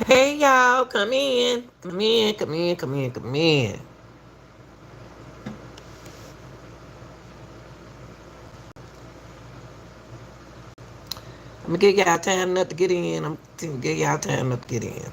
Hey y'all, come in. Come in, come in, come in, come in. I'm gonna give y'all time enough to get in. I'm gonna give y'all time enough to get in.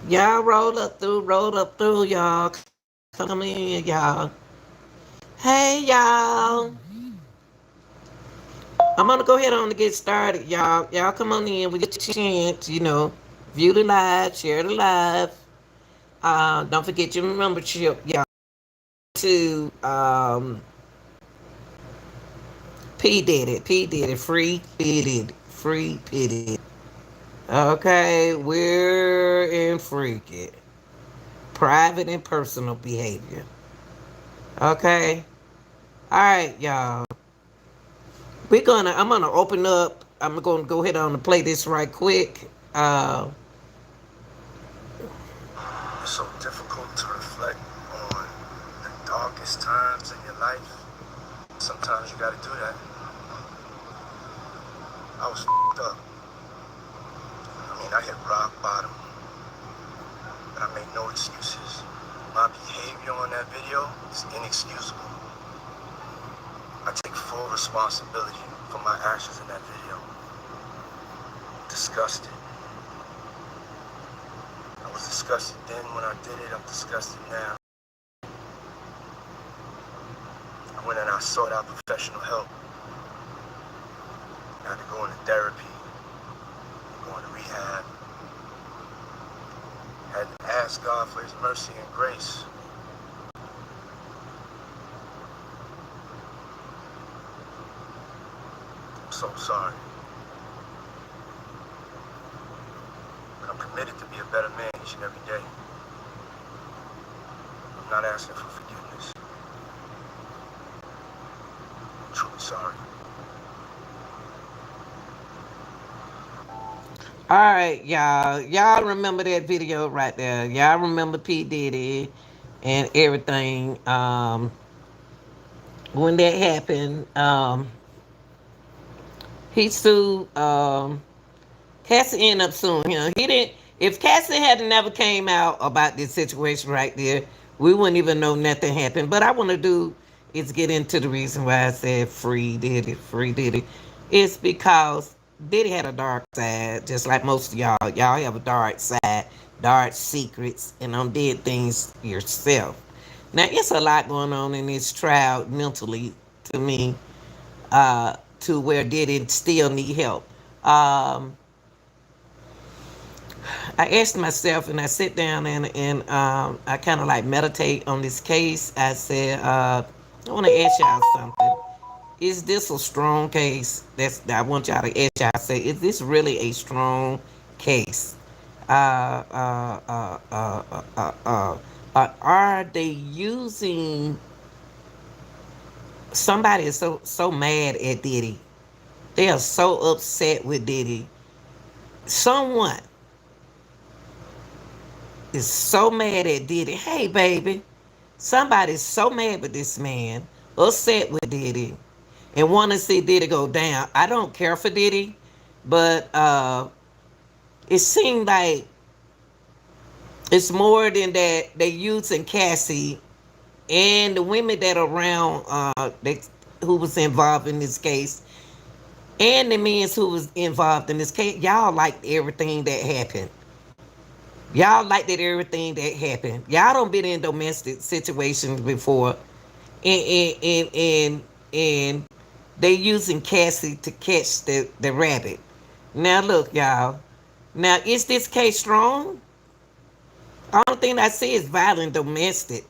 Y'all roll up through, y'all. Come in, y'all. Hey y'all. I'm gonna go ahead on to get started, y'all. Y'all come on in. We get your chance, view the live, share the live. Don't forget your membership, y'all. To P Diddy, free Diddy. Okay, we're in freaky, private and personal behavior. Okay, all right, y'all. I'm gonna open up. I'm gonna go ahead on and play this right quick. It's so difficult to reflect on the darkest times in your life. Sometimes you gotta do that. I was up. I hit rock bottom, but I made no excuses. My behavior on that video is inexcusable. I take full responsibility for my actions in that video. Disgusted. I was disgusted then when I did it. I'm disgusted now. I went and I sought out professional help. I had to go into therapy, going to rehab. I had to ask God for his mercy and grace. I'm so sorry. But I'm committed to be a better man each and every day. I'm not asking for forgiveness. I'm truly sorry. All right, y'all. Y'all remember that video right there? Y'all remember P Diddy and everything? When that happened, he sued. Cassie ended up suing him. He didn't. If Cassie had never came out about this situation right there, we wouldn't even know nothing happened. But I want to do is get into the reason why I said free Diddy. It's because Diddy had a dark side, just like most of y'all. Y'all have a dark side, dark secrets, and did things yourself. Now it's a lot going on in this trial mentally to me, to where Diddy still need help. Um, I asked myself, and I sit down and I kind of like meditate on this case. I said, I want to ask y'all something. Is this a strong case? I want y'all to ask y'all. Say, is this really a strong case? Uh, uh, uh, uh, uh, uh, uh, are they using? Somebody is so mad at Diddy. They are so upset with Diddy. Someone is so mad at Diddy. Hey, baby, somebody's so mad with this man, upset with Diddy, and want to see Diddy go down. I don't care for Diddy, but it seemed like it's more than that. They using Cassie and the women that are around, who was involved in this case, and the men who was involved in this case. Y'all liked everything that happened. Y'all liked that everything that happened. Y'all don't been in domestic situations before, and they using Cassie to catch the rabbit. Now look, y'all. Now is this case strong? Only thing I see is violent domestic,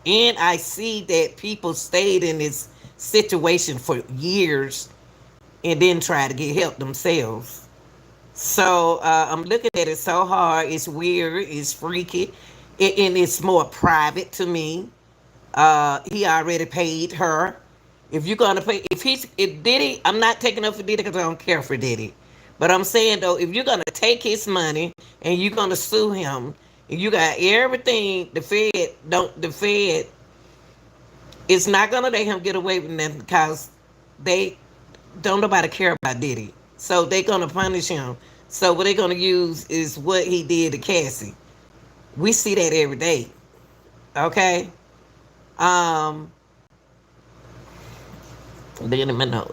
and I see that people stayed in this situation for years and then try to get help themselves. So I'm looking at it so hard. It's weird. It's freaky, and it's more private to me. He already paid her. If you're gonna pay, if Diddy, I'm not taking up for Diddy because I don't care for Diddy. But I'm saying though, if you're gonna take his money and you're gonna sue him, and you got everything, the Fed is not gonna let him get away with that because they don't nobody care about Diddy. So they're gonna punish him. So what they're gonna use is what he did to Cassie. We see that every day. Okay. Um then a minute.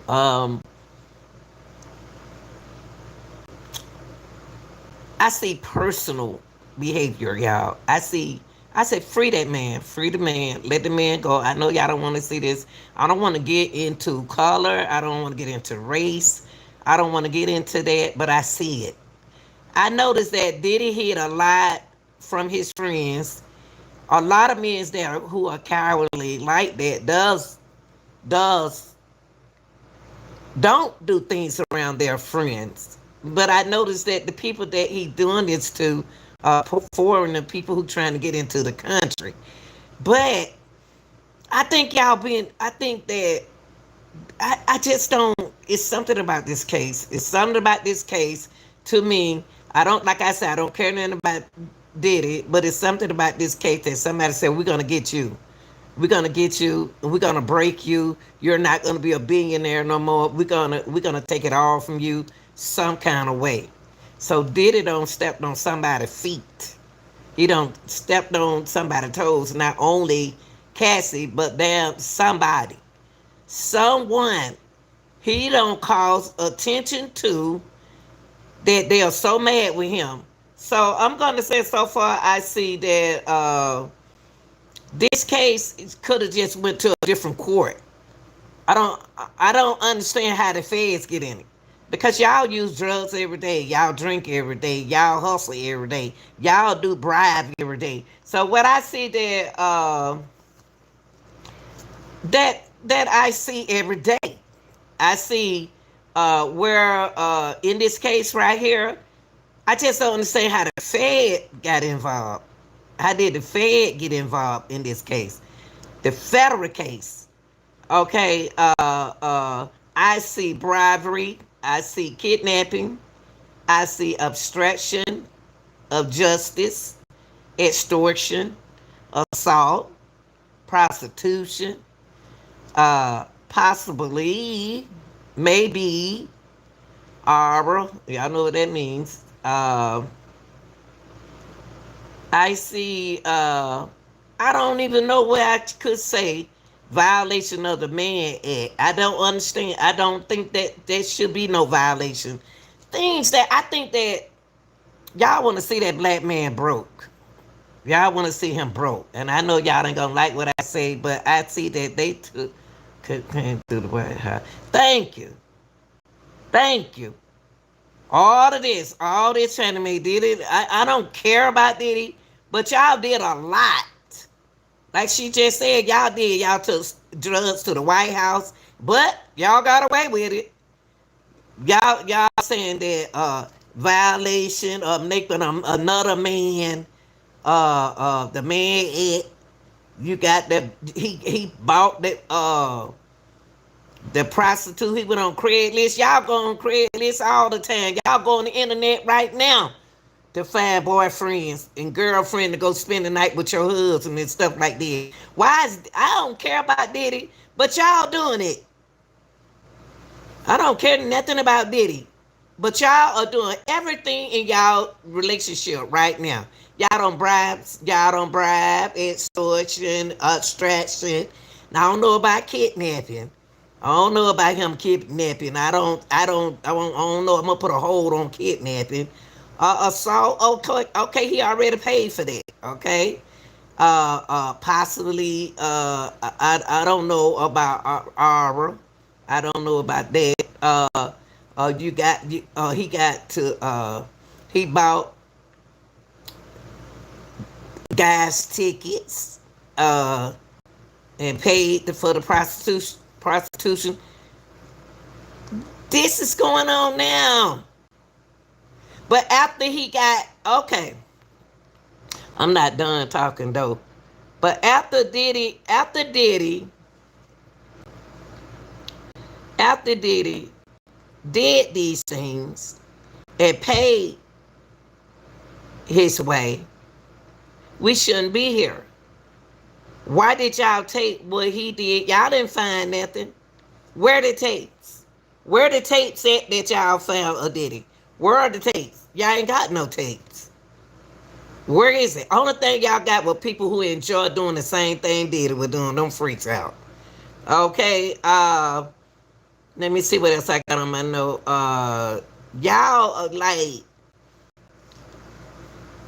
I see personal behavior, y'all. I said free that man, free the man, let the man go. I know y'all don't want to see this. I don't want to get into color. I don't want to get into race. I don't want to get into that, but I see it. I noticed that Diddy hid a lot from his friends. A lot of men there who are cowardly like that does don't do things around their friends. But I noticed that the people that he doing this to are foreign the people who trying to get into the country. But I think y'all being I think that I just don't it's something about this case. It's something about this case to me. I don't like I said, I don't care nothing about Diddy, but it's something about this case that somebody said we're gonna get you. We're gonna get you. We're gonna break you. You're not gonna be a billionaire no more. We're gonna take it all from you some kind of way. So Diddy don't step on somebody's feet. He don't stepped on somebody's toes. Not only Cassie, but damn somebody, someone he don't cause attention to that they are so mad with him. So I'm gonna say so far I see that this case could have just went to a different court. I don't I don't understand how the feds get in it. Because y'all use drugs every day, y'all drink every day, y'all hustle every day, y'all do bribe every day. So what I see that I see every day, I see where in this case right here, I just don't understand how the Fed got involved. How did the Fed get involved in this case? The federal case. Okay, I see bribery, I see kidnapping, I see obstruction of justice, extortion, assault, prostitution, possibly, maybe, aura. Y'all know what that means. I see, I don't even know where I could say violation of the Man Act. I don't understand. I don't think that there should be no violation. Things that I think that y'all want to see that black man broke. Y'all want to see him broke. And I know y'all ain't going to like what I say, but I see that they took, came through the White House. Thank you. Thank you. All this trying to make Diddy. I don't care about Diddy, but y'all did a lot. Like she just said, y'all took drugs to the White House, but y'all got away with it. Y'all saying that violation of making another man the man you got that he bought the prostitute. He went on Craigslist. Y'all go on Craigslist all the time. Y'all go on the internet right now to find boyfriends and girlfriend to go spend the night with your husband and stuff like that. Why is I don't care about Diddy, but y'all doing it. I don't care nothing about Diddy, but y'all are doing everything in y'all relationship right now. Y'all don't bribe, extortion, abstraction. Now I don't know about kidnapping. I don't know about him kidnapping. I don't know. I'm gonna put a hold on kidnapping. Assault. Okay, okay. He already paid for that. Okay. Possibly. I don't know about Aura. I don't know about that. You got. He got to. He bought guys tickets. And paid for the prostitution. Prostitution. This is going on now. But after he got okay, I'm not done talking though. But after Diddy did these things, and paid his way, we shouldn't be here. Why did y'all take what he did? Y'all didn't find nothing. Where the tapes? Where the tapes at that y'all found a Diddy? Where are the tapes? Y'all ain't got no tapes. Where is it? Only thing y'all got were people who enjoy doing the same thing Diddy was doing. Them freaks out. Okay, let me see what else I got on my note. Y'all are like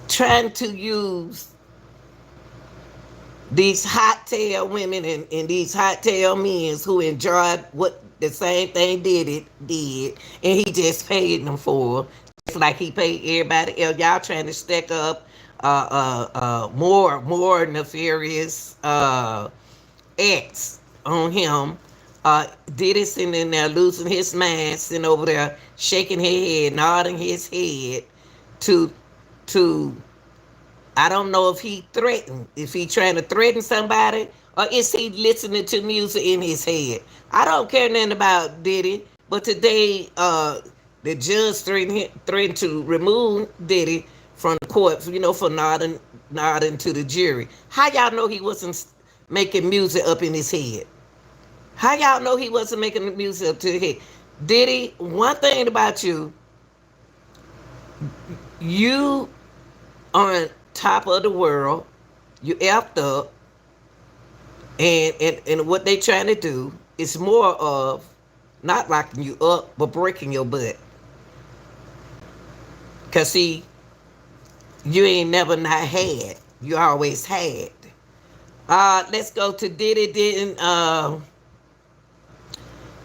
trying to use these hot tail women and these hot tail men who enjoyed what the same thing did, and he just paid them for, just like he paid everybody else. Y'all trying to stack up more nefarious acts on him. Diddy sitting in there losing his mind, sitting over there shaking his head, nodding his head to to I don't know if he threatened, if he trying to threaten somebody, or is he listening to music in his head. I don't care nothing about Diddy, but today the judge threatened to remove Diddy from the court, for nodding to the jury. How y'all know he wasn't making music up in his head? How y'all know he wasn't making the music up to his head? Diddy, one thing about you, you on top of the world, you effed up, and what they trying to do is more of not locking you up but breaking your butt. Cause see, you ain't never not had, you always had. Let's go to Diddy.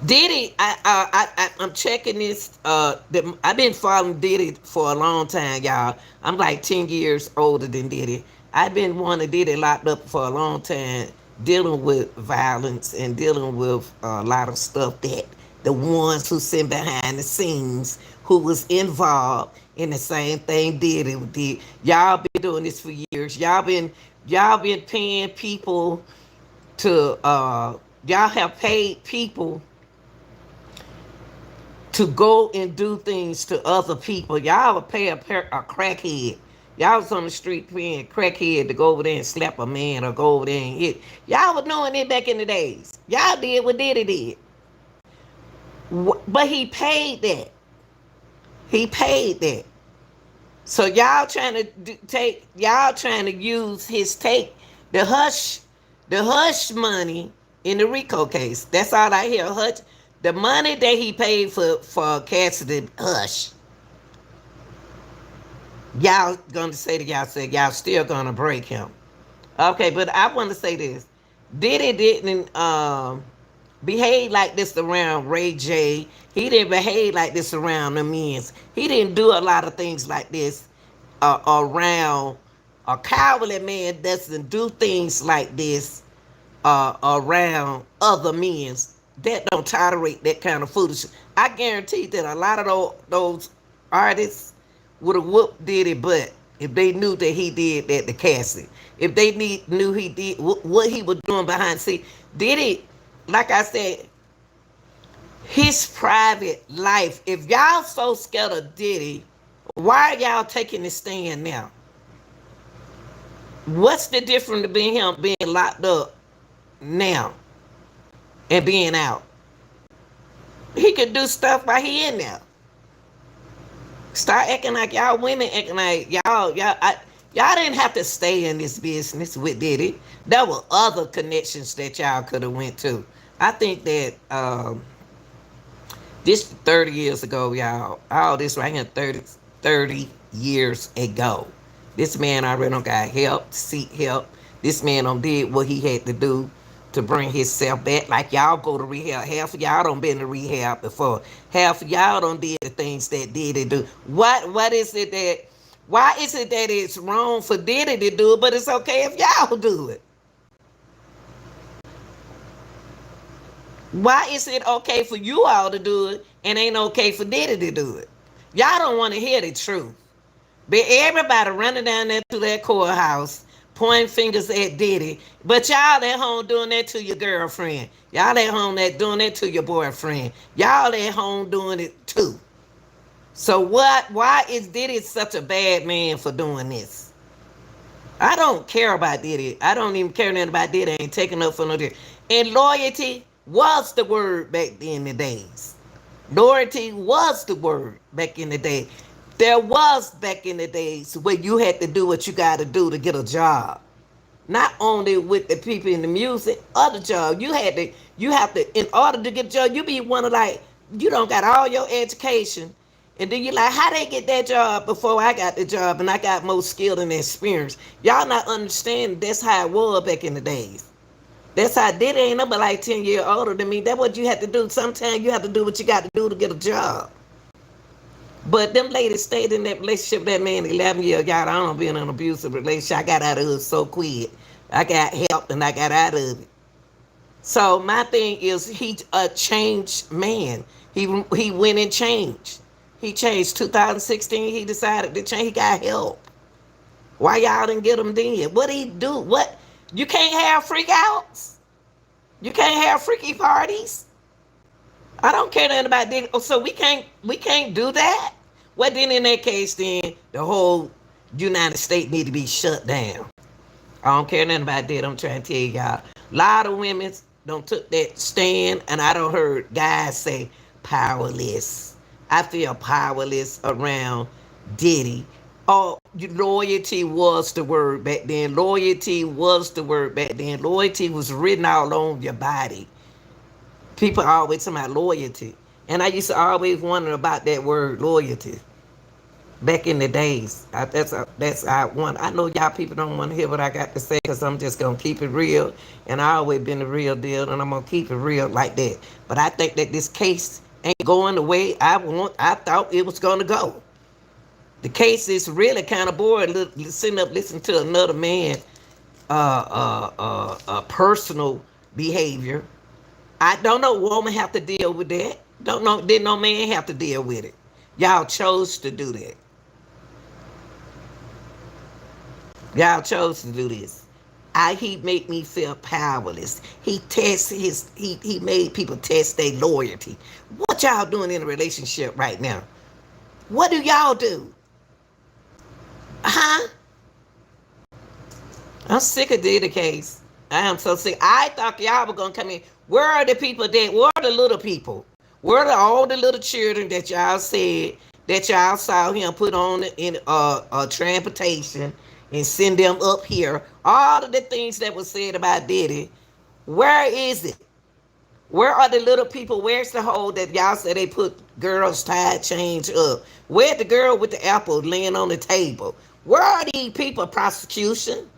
Diddy, I'm checking this. I've been following Diddy for a long time, y'all. I'm like 10 years older than Diddy. I've been wanting Diddy locked up for a long time, dealing with violence and dealing with a lot of stuff that the ones who sit behind the scenes, who was involved in the same thing Diddy did. Y'all been doing this for years. Y'all been paying people to y'all have paid people to go and do things to other people. Y'all would pay a crackhead. Y'all was on the street paying crackhead to go over there and slap a man or go over there and hit. Y'all was doing it back in the days. Y'all did what Diddy did. But he paid that. He paid that. So y'all trying to y'all trying to use his the hush money in the Rico case. That's all I hear. Hush, the money that he paid for Cassidy Hush. Y'all gonna say to y'all, say y'all still gonna break him. Okay, but I want to say this: Diddy didn't behave like this around Ray J. He didn't behave like this around the men's. He didn't do a lot of things like this around a cowardly man. Doesn't do things like this around other men that don't tolerate that kind of foolishness. I guarantee that a lot of those artists would have whooped Diddy butt if they knew that he did that to Cassie. If they knew he did what he was doing behind the scene. Diddy, like I said, his private life. If y'all so scared of Diddy, why are y'all taking the stand now? What's the difference between him being locked up now and being out? He could do stuff while he in there. Start acting like y'all women acting like y'all didn't have to stay in this business with Diddy. There were other connections that y'all could have went to. I think that this 30 years ago, y'all, all this right here, 30 years ago. This man already done got help, seek help. This man done did what he had to do to bring himself back. Like y'all go to rehab. Half of y'all done been to rehab before. Half of y'all done did the things that Diddy do. What is it that, why is it that it's wrong for Diddy to do it, but it's okay if y'all do it? Why is it okay for you all to do it and ain't okay for Diddy to do it? Y'all don't want to hear the truth. But everybody running down there to that courthouse, pointing fingers at Diddy. But y'all at home doing that to your girlfriend. Y'all at home doing that to your boyfriend. Y'all at home doing it too. So what? Why is Diddy such a bad man for doing this? I don't care about Diddy. I don't even care nothing about Diddy. I ain't taking up for no Diddy. And loyalty was the word back in the days. Loyalty was the word back in the day. There was back in the days where you had to do what you got to do to get a job. Not only with the people in the music, other job. You have to, in order to get a job, you be one of like, you don't got all your education. And then you like, how they get that job before I got the job and I got more skill and experience. Y'all not understanding that's how it was back in the days. That's how I did it. Ain't nobody like 10 years older than me. That's what you have to do. Sometimes you have to do what you got to do to get a job. But them ladies stayed in that relationship with that man 11 years. Y'all, I don't be in an abusive relationship. I got out of it so quick. I got help and I got out of it. So my thing is he a changed man. He went and changed. He changed 2016. He decided to change. He got help. Why y'all didn't get him then? What he do? What you can't have freak outs? You can't have freaky parties? I don't care nothing about that. Oh, so we can't do that. Well, then in that case, then the whole United States need to be shut down. I don't care nothing about that. I'm trying to tell y'all. A lot of women don't took that stand, and I don't heard guys say powerless. I feel powerless around Diddy. Oh, loyalty was the word back then. Loyalty was the word back then. Loyalty was written all on your body. People always talking about loyalty. And I used to always wonder about that word loyalty back in the days. That's I want. I know y'all people don't want to hear what I got to say because I'm just gonna keep it real, and I always been the real deal, and I'm gonna keep it real like that. But I think that this case ain't going the way I thought it was gonna go. The case is really kind of boring. Sitting up listening to another man, personal behavior. I don't know woman have to deal with that. Don't know did no man have to deal with it. Y'all chose to do that. Y'all chose to do this. He made me feel powerless. He made people test their loyalty. What y'all doing in a relationship right now? What do y'all do? Huh? I'm sick of the case. I am so sick. I thought y'all were gonna come in. Where are the people that? Where are the little people? Where are all the little children that y'all said that y'all saw him put on in a transportation and send them up here? All of the things that was said about Diddy. Where is it? Where are the little people? Where's the hole that y'all said they put girls tied change up? Where's the girl with the apple laying on the table? Where are these people? Prosecution?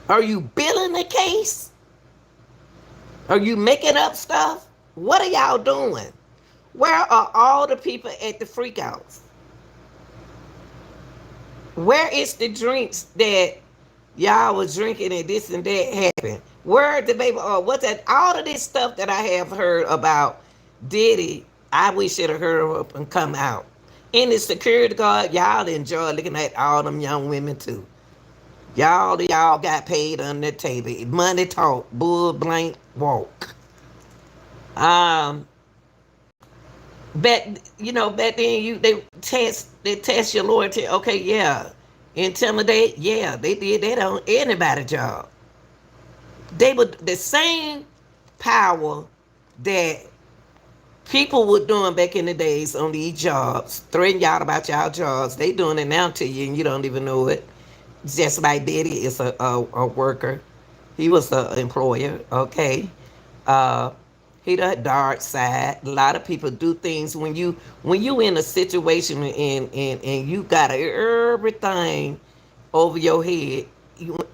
Are you billing the case? Are you making up stuff? What are y'all doing? Where are all the people at the freakouts? Where is the drinks that y'all was drinking and this and that happened? Where the baby? Oh, what's that? All of this stuff that I have heard about Diddy, I wish it had heard up and come out. And the security guard, y'all enjoy looking at all them young women too. Y'all got paid under the table. Money talk, bull blank walk. Um, back then they test your loyalty. Okay, yeah, intimidate. Yeah, they did that on anybody job. They were the same power that people were doing back in the days on these jobs, threatening y'all about y'all jobs. They doing it now to you and you don't even know it. Just like Diddy is a worker. He was an employer, okay? Uh, he the dark side. A lot of people do things when you in a situation and you got everything over your head.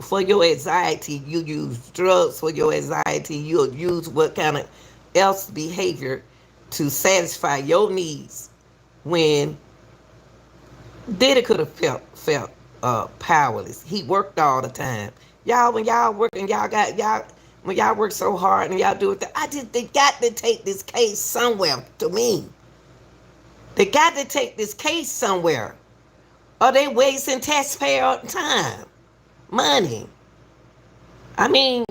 For your anxiety, you use drugs. For your anxiety, you'll use what kind of else behavior to satisfy your needs when Diddy could have felt powerless. He worked all the time. Y'all, when y'all work and y'all got y'all when y'all work so hard and y'all do it, I just they got to take this case somewhere. To me, they got to take this case somewhere. Are they wasting taxpayer time, money? I mean,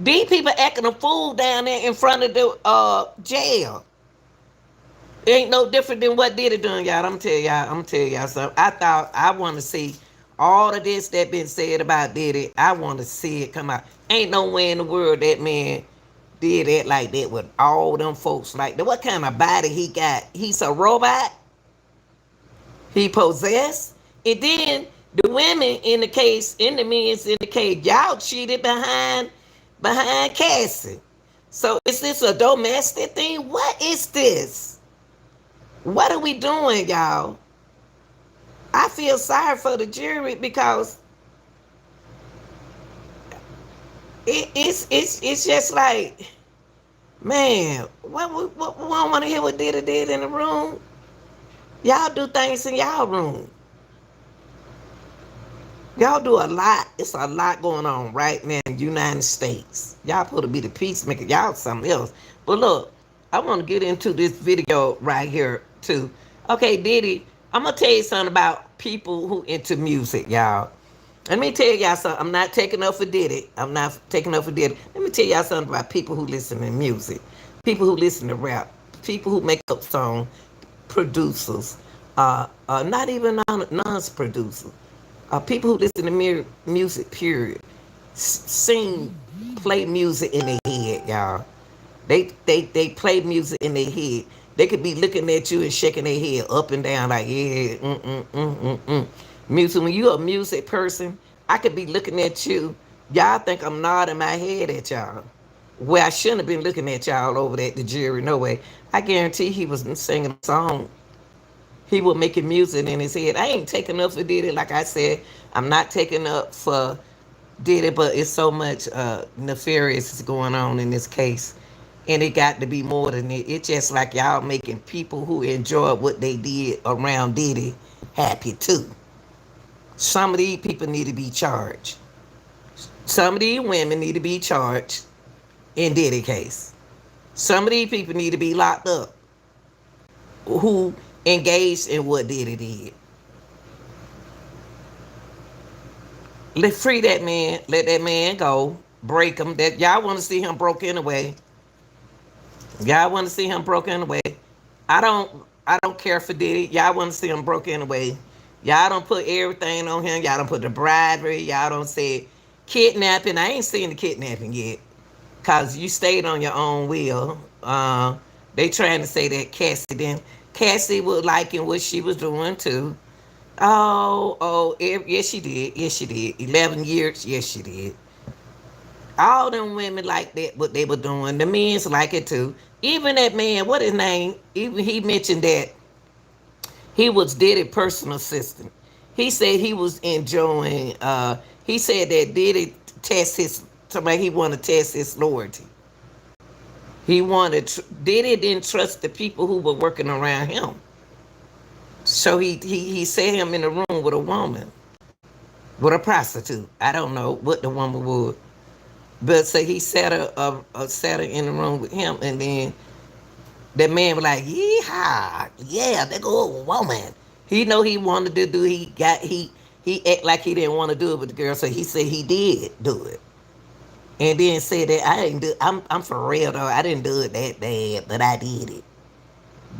these people acting a fool down there in front of the jail. Ain't no different than what Diddy doing, y'all. I'm gonna tell y'all something. I thought I want to see all of this that been said about Diddy. I want to see it come out. Ain't no way in the world that man did that like that with all them folks like that. What kind of body he got? He's a robot. He possessed. And then the women in the case, in the men's in the case, y'all cheated behind Cassie. So is this a domestic thing? What is this? What are we doing, y'all? I feel sorry for the jury because it's just like, man, what we don't want to hear what did in the room. Y'all do things in y'all room. Y'all do a lot. It's a lot going on right now in the United States. Y'all supposed to be the peacemaker. Y'all something else. But look, I want to get into this video right here too. Okay, Diddy, I'm gonna tell you something about people who into music, y'all. Let me tell y'all something. I'm not taking up for Diddy. I'm not taking up for Diddy. Let me tell y'all something about people who listen to music, people who listen to rap, people who make up songs, producers, not even non-producers, people who listen to music, period, sing, play music in their head, y'all. They play music in their head. They could be looking at you and shaking their head up and down like, yeah, music. When you a music person, I could be looking at you. Y'all think I'm nodding my head at y'all. Well, I shouldn't have been looking at y'all over there at the jury. No way. I guarantee he was singing a song. He was making music in his head. I ain't taking up for Diddy. Like I said, I'm not taking up for Diddy, but it's so much nefarious going on in this case. And it got to be more than it. It's just like y'all making people who enjoy what they did around Diddy happy too. Some of these people need to be charged. Some of these women need to be charged in Diddy case. Some of these people need to be locked up who engaged in what Diddy did. Let free that man. Let that man go. Break him. That y'all want to see him broke anyway. Y'all want to see him broke anyway. I don't. I don't care for Diddy. Y'all want to see him broke anyway. Y'all don't put everything on him. Y'all don't put the bribery. Y'all don't say kidnapping. I ain't seen the kidnapping yet. Cause you stayed on your own will. They trying to say that Cassie didn't. Cassie was liking what she was doing too. Yes she did. Yes she did. 11 years. Yes she did. All them women like that, what they were doing. The men's like it too. Even that man, what his name? Even he mentioned that he was Diddy personal assistant. He said he was enjoying. He said that Diddy test his. Somebody he wanted to test his loyalty. He wanted. Diddy didn't trust the people who were working around him. So he set him in a room with a woman, with a prostitute. I don't know what the woman would. But so he sat her in the room with him, and then that man was like, "Yeehaw, yeah, there go a woman." He know he wanted to do. He act like he didn't want to do it with the girl, so he said he did do it, and then said that I didn't do. I'm for real though. I didn't do it that bad, but I did it.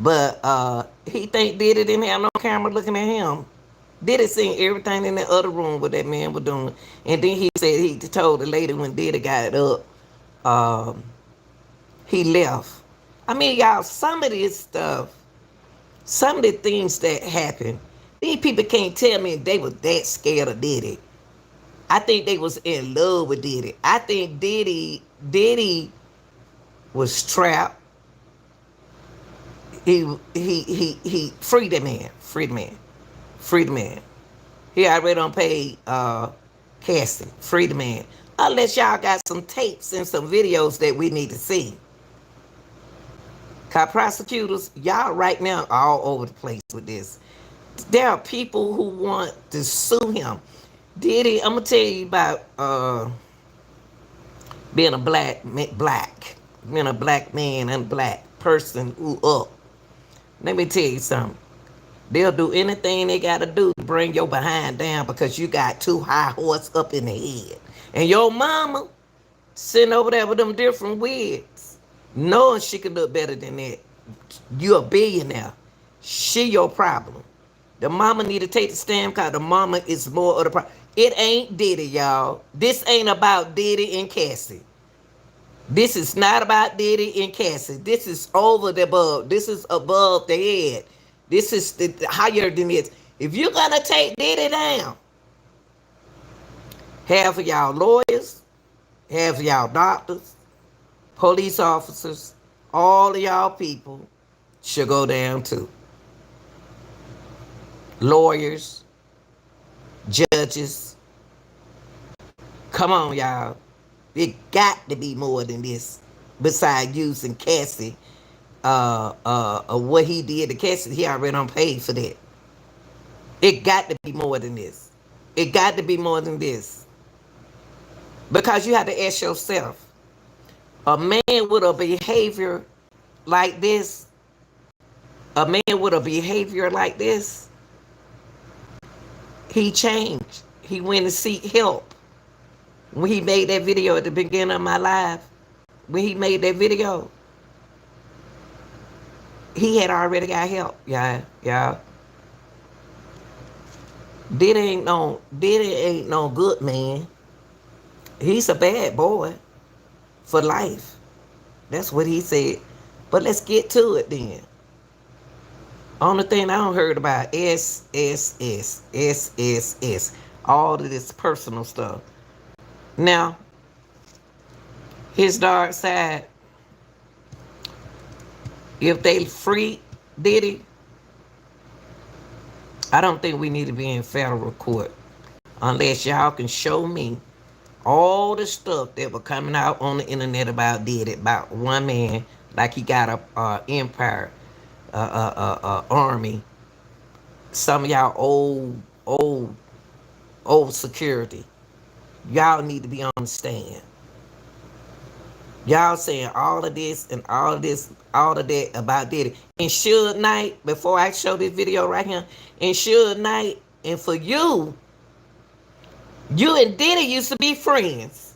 But he think did it didn't have no camera looking at him. Did it seen everything in the other room what that man was doing, and then he said he told the lady when Diddy got up, um, he left. I mean, y'all, some of this stuff, some of the things that happen, these people can't tell me they was that scared of Diddy. I think they was in love with Diddy. I think Diddy was trapped. He freed the man, free the man, free the man. He already done paid Cassie, free the man. Unless y'all got some tapes and some videos that we need to see. Cause prosecutors, y'all right now all over the place with this. There are people who want to sue him. Diddy, I'm gonna tell you about being a being a black man and black person who up. Let me tell you something. They'll do anything they gotta do to bring your behind down because you got too high horse up in the head. And your mama sitting over there with them different wigs, knowing she could look better than that. You a billionaire. She your problem. The mama need to take the stand because the mama is more of the problem. It ain't Diddy, y'all. This ain't about Diddy and Cassie. This is not about Diddy and Cassie. This is over the above. This is above the head. This is higher than this. If you're gonna take Diddy down, half of y'all lawyers, half of y'all doctors, police officers, all of y'all people should go down too. Lawyers, judges. Come on, y'all. It got to be more than this. Besides using Cassie, what he did to Cassie, he already done paid for that. It got to be more than this. It got to be more than this. Because you have to ask yourself, a man with a behavior like this, a man with a behavior like this, he changed. He went to seek help. When he made that video at the beginning of my live, when he made that video, he had already got help. Yeah, yeah. Diddy ain't no good man. He's a bad boy for life. That's what he said. But let's get to it then. Only thing I don't heard about SSS. All of this personal stuff. Now, his dark side, if they free Diddy, I don't think we need to be in federal court unless y'all can show me all the stuff that was coming out on the internet about Diddy, about one man, like he got a empire, army. Some of y'all old security. Y'all need to be on the stand. Y'all saying all of this and all of this, all of that about Diddy. And Suge Knight, before I show this video right here, and Suge Knight, and for you, you and Diddy used to be friends.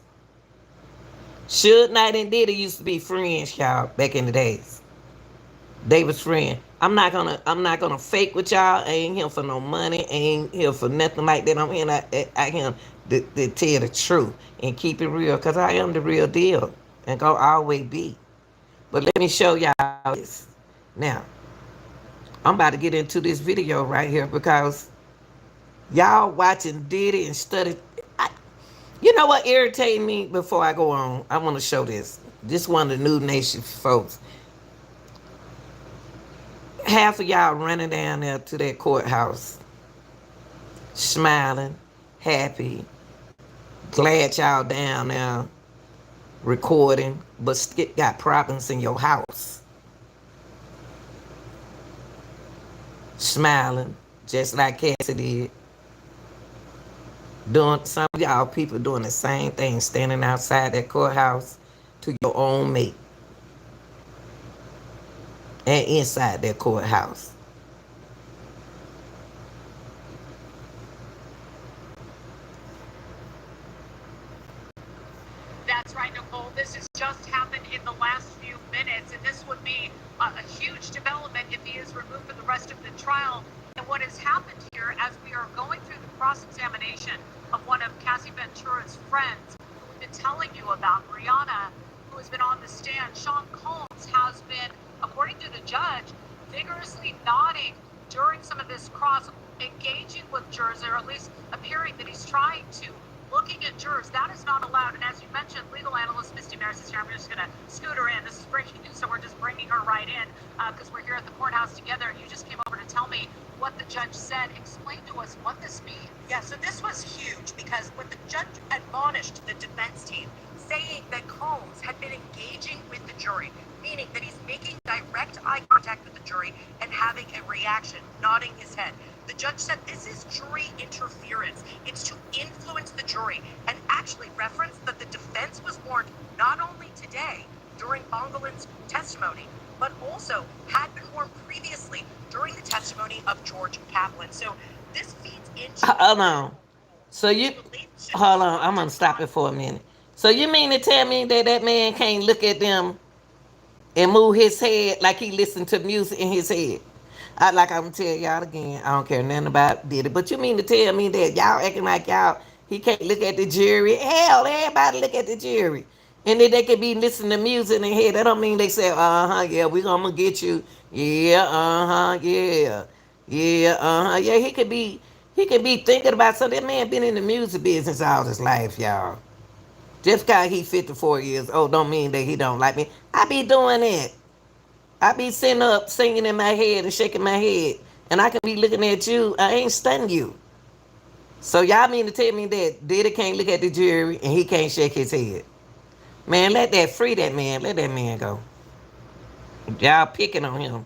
Suge Knight and Diddy used to be friends, y'all, back in the days. They was friends. I'm not gonna fake with y'all. I ain't here for no money. I ain't here for nothing like that. I'm here I here to tell the truth and keep it real. Cause I am the real deal. And gonna always be. But let me show y'all this. Now, I'm about to get into this video right here because y'all watching Diddy and study. You know what irritated me before I go on? I want to show this. This one of the New Nation folks. Half of y'all running down there to that courthouse, smiling, happy, glad y'all down there recording, but got problems in your house. Smiling, just like Cassie did. Doing some of y'all people doing the same thing, standing outside that courthouse to your own mate. And inside that courthouse. That's right, Nicole. This has just happened in the last few minutes, and this would be a huge development if he is removed for the rest of the trial. And what has happened here, as we are going through the cross-examination of one of Cassie Ventura's friends, who we've been telling you about, Brianna, who has been on the stand, Sean Combs has been, according to the judge, vigorously nodding during some of this cross, engaging with jurors, or at least appearing that he's trying to, looking at jurors. That is not allowed. And as you mentioned, legal analyst Misty Maris is here. I'm just going to scoot her in. This is breaking news, so we're just bringing her right in because we're here at the courthouse together. And you just came over to tell me what the judge said. Explain to us what this means. Yeah, so this was huge because when the judge admonished the defense team, saying that Combs had been engaging with the jury, meaning that he's making direct eye contact with the jury and having a reaction, nodding his head. The judge said this is jury interference. It's to influence the jury, and actually referenced that the defense was warned not only today during Bongolin's testimony, but also had been warned previously during the testimony of George Kaplan. So this feeds into Hold on. So you hold on. I'm gonna stop it for a minute. So you mean to tell me that that man can't look at them and move his head like he listened to music in his head. I'm gonna tell y'all again, I don't care nothing about Diddy. But you mean to tell me that y'all acting like y'all he can't look at the jury? Hell, everybody look at the jury. And then they could be listening to music in their head. That don't mean they say, uh-huh, yeah, we gonna get you. Yeah, uh-huh, yeah. Yeah, uh-huh. Yeah, he could be thinking about something. That man been in the music business all his life, y'all. Just cause he 54 years old don't mean that he don't like me. I be doing it. I be sitting up singing in my head and shaking my head. And I can be looking at you. I ain't stunning you. So y'all mean to tell me that Diddy can't look at the jury and he can't shake his head. Man, let that free that man. Let that man go. Y'all picking on him.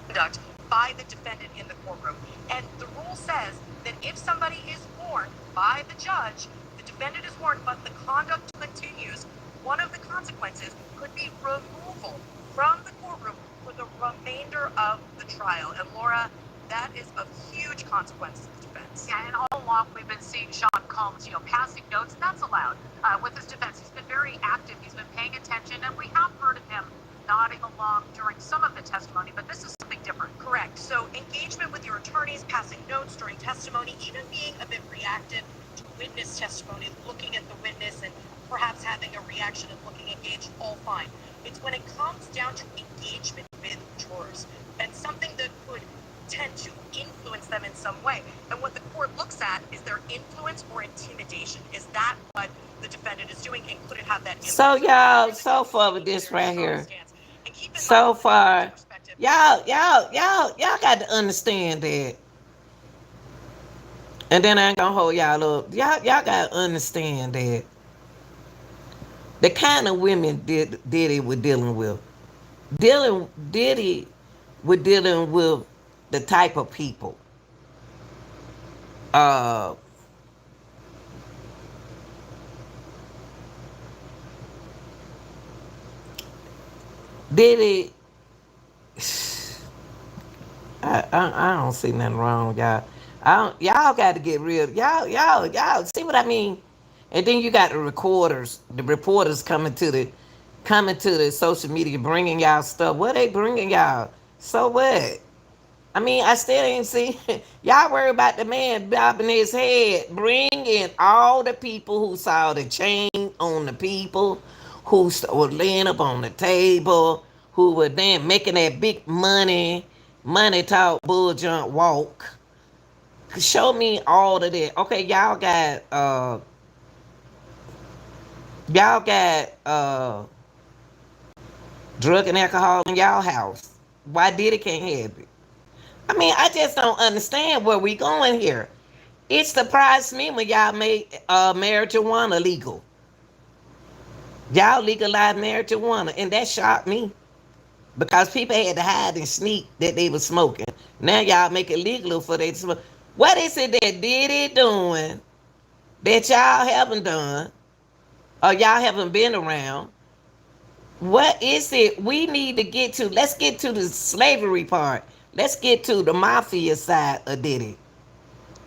Conduct by the defendant in the courtroom. And the rule says that if somebody is warned by the judge, the defendant is warned, but the conduct continues, one of the consequences could be removal from the courtroom for the remainder of the trial. And Laura, that is of huge consequence to the defense. Yeah, and all along we've been seeing Sean Combs, passing notes, and that's allowed with his defense. He's been very active. He's been paying attention, and we have heard of him nodding along during some of the testimony, but this is something different. Correct. So engagement with your attorneys, passing notes during testimony, even being a bit reactive to witness testimony, looking at the witness and perhaps having a reaction and looking engaged, all fine. It's when it comes down to engagement with jurors and something that could tend to influence them in some way. And what the court looks at is their influence or intimidation. Is that what the defendant is doing, and could it have that influence? So y'all, so far with this right here. So far, y'all got to understand that. And then I ain't gonna hold y'all up. Y'all gotta understand that the kind of women Diddy was dealing with. Diddy was dealing with the type of people. Uh Diddy I don't see nothing wrong, y'all. Y'all got to get real. Y'all see what I mean? And then you got the reporters coming to the social media, bringing y'all stuff. What they bringing y'all? So what? I mean, I still ain't see y'all worry about the man bobbing his head. Bring in all the people who saw the chain on the people, who were laying up on the table, who were then making that big money talk, bull jump walk. Show me all of that. Okay, y'all got drug and alcohol in y'all house. Why did it can't have it? I mean, I just don't understand where we going here. It surprised me when y'all made marijuana legal. Y'all legalized marijuana, and that shocked me because people had to hide and sneak that they were smoking. Now y'all make it legal for they to smoke. What is it that Diddy doing that y'all haven't done or y'all haven't been around? What is it we need to get to? Let's get to the slavery part. Let's get to the mafia side of Diddy.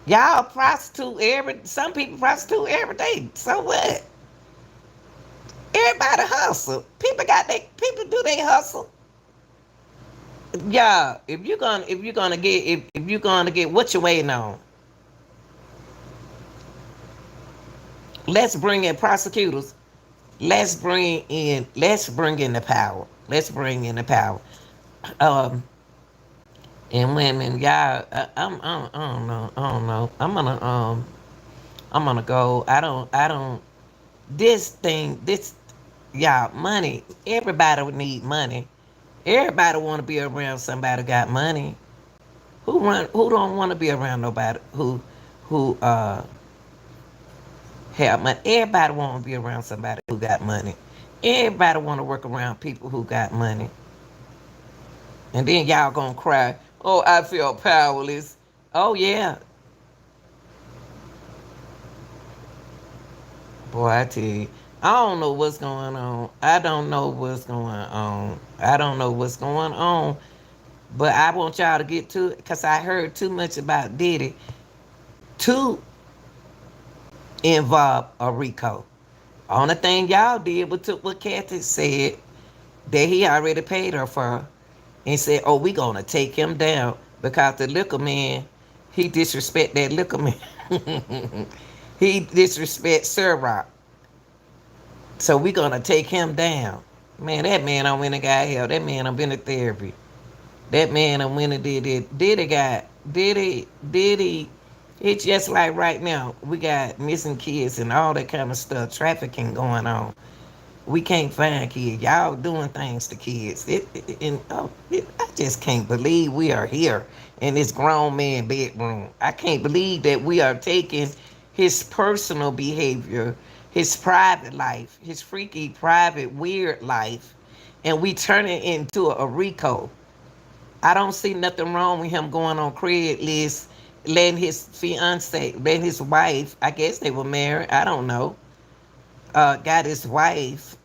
Y'all prostitute some people prostitute every day. So what? Everybody hustle. People do they hustle. Yeah, if you're gonna get what you waiting on, let's bring in prosecutors. Let's bring in the power. Let's bring in the power. Um and women, y'all, I don't know. I don't know. I'm gonna go. I don't this thing, this y'all money. Everybody would need money. Everybody want to be around somebody got money. Who don't want to be around nobody who have money. Everybody want to be around somebody who got money. Everybody want to work around people who got money. And then y'all gonna cry, oh, I feel powerless. Oh yeah. Boy, I tell you, I don't know what's going on. I don't know what's going on. I don't know what's going on. But I want y'all to get to it because I heard too much about Diddy to involve a Rico. Only thing y'all did was took what Kathy said that he already paid her for, and said, "Oh, we gonna take him down because the liquor man, he disrespect that liquor man. He disrespect Sir Rock, so we gonna take him down." Man, that man I went and got help. That man I been to therapy. That man I went and did it. Diddy. It's just like right now we got missing kids and all that kind of stuff, trafficking going on. We can't find kids. Y'all doing things to kids. I just can't believe we are here in this grown man bedroom. I can't believe that we are taking his personal behavior, his private life, his freaky, private, weird life, and we turn it into a Rico. I don't see nothing wrong with him going on Craigslist, letting his fiance, letting his wife, I guess they were married, I don't know, got his wife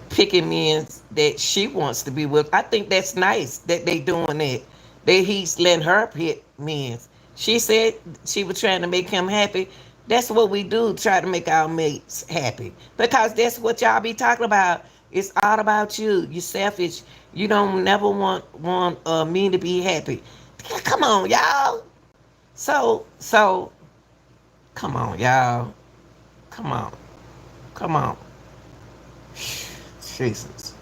picking men that she wants to be with. I think that's nice that they doing that. That he's letting her pick men. She said she was trying to make him happy. That's what we do, try to make our mates happy. Because that's what y'all be talking about. It's all about you. You selfish. You don't never want me to be happy. Come on, y'all. So come on, y'all. Come on. Come on. Jesus.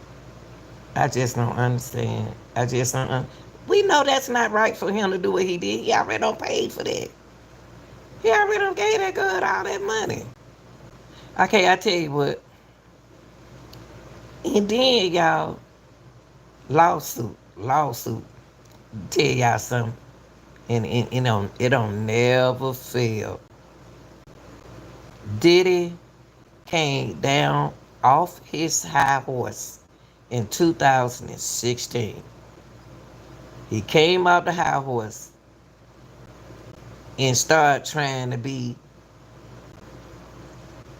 I just don't understand. I just don't. We know that's not right for him to do what he did. He already don't pay for that. He already don't gave that girl all that money. Okay, I tell you what. And then y'all, lawsuit. Tell y'all something, and it don't never fail. Diddy came down off his high horse in 2016. He came off the high horse and started trying to be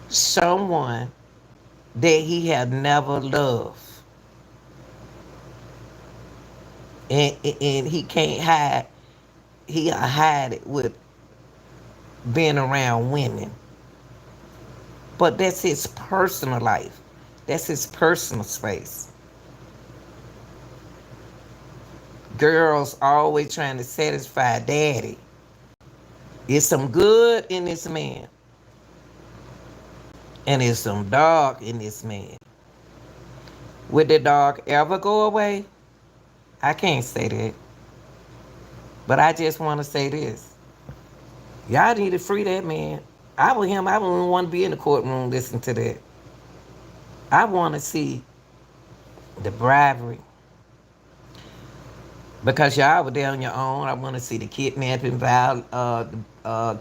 someone that he had never loved. And he can't hide, he'll hide it with being around women. But that's his personal life. That's his personal space. Girls always trying to satisfy daddy. There's some good in this man, and there's some dark in this man. Would the dark ever go away? I can't say that. But I just want to say this. Y'all need to free that man. I was him. I wouldn't want to be in the courtroom listening to that. I want to see the bribery. Because y'all were there on your own. I want to see the kidnapping,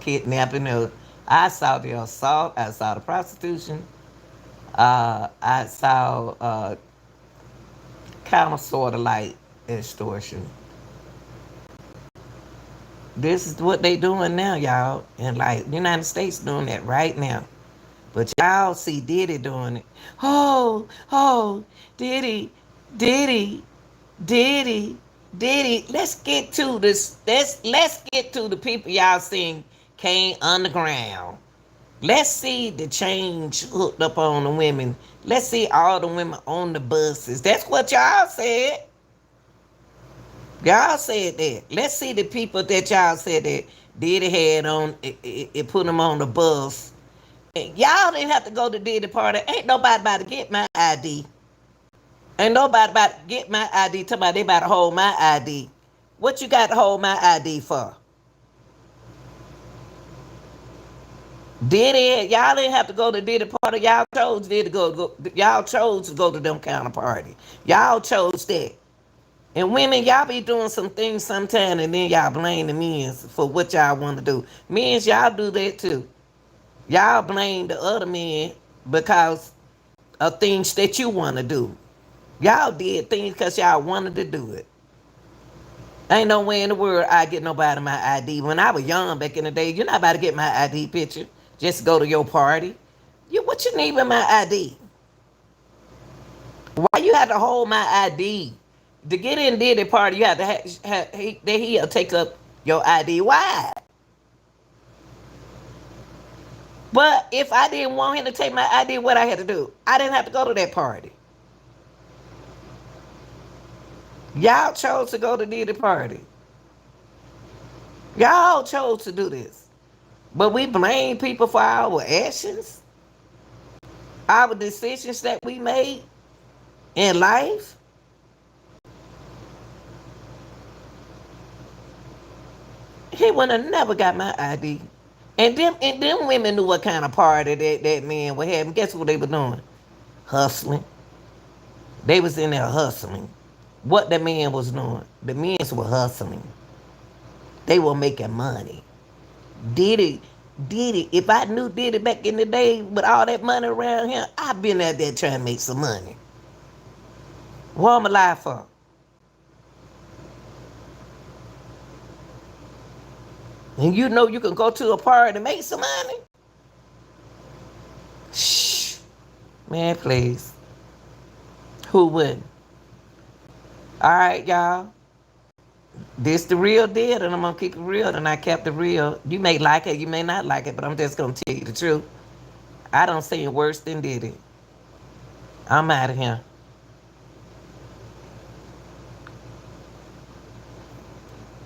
kidnapping. I saw the assault. I saw the prostitution. I saw kind of sort of like extortion. This is what they doing now, y'all. And like the United States doing that right now. But y'all see Diddy doing it. Oh, Diddy, Diddy, Diddy, Diddy. Let's get to this. Let's get to the people y'all seen came underground. Let's see the change hooked up on the women. Let's see all the women on the buses. That's what y'all said. Y'all said that. Let's see the people that y'all said that Diddy had on it put them on the bus. And y'all didn't have to go to Diddy party. Ain't nobody about to get my ID. Ain't nobody about to get my ID. Talking about they about to hold my ID. What you got to hold my ID for? Diddy, y'all didn't have to go to Diddy party. Y'all chose Diddy go. Y'all chose to go to them kind of party. Y'all chose that. And women, y'all be doing some things sometime and then y'all blame the men for what y'all want to do. Men, y'all do that too. Y'all blame the other men because of things that you want to do. Y'all did things because y'all wanted to do it. Ain't no way in the world I get nobody my ID. When I was young back in the day, you're not about to get my ID picture. Just go to your party. What you need with my ID? Why you have to hold my ID? To get in Diddy party, you have to he'll take up your ID. Why? But if I didn't want him to take my ID, what I had to do? I didn't have to go to that party. Y'all chose to go to Diddy party. Y'all chose to do this. But we blame people for our actions, our decisions that we made in life. He would have never got my ID. And them women knew what kind of party that man was having. Guess what they were doing? Hustling. They was in there hustling. What the men was doing? The men were hustling. They were making money. Diddy, Diddy. If I knew Diddy back in the day with all that money around him, I'd been out there trying to make some money. What am I alive for? And you know you can go to a party and make some money? Shh. Man, please. Who wouldn't? All right, y'all. This the real deal, and I'm gonna keep it real, and I kept it real. You may like it, you may not like it, but I'm just gonna tell you the truth. I don't see it worse than Diddy. I'm out of here.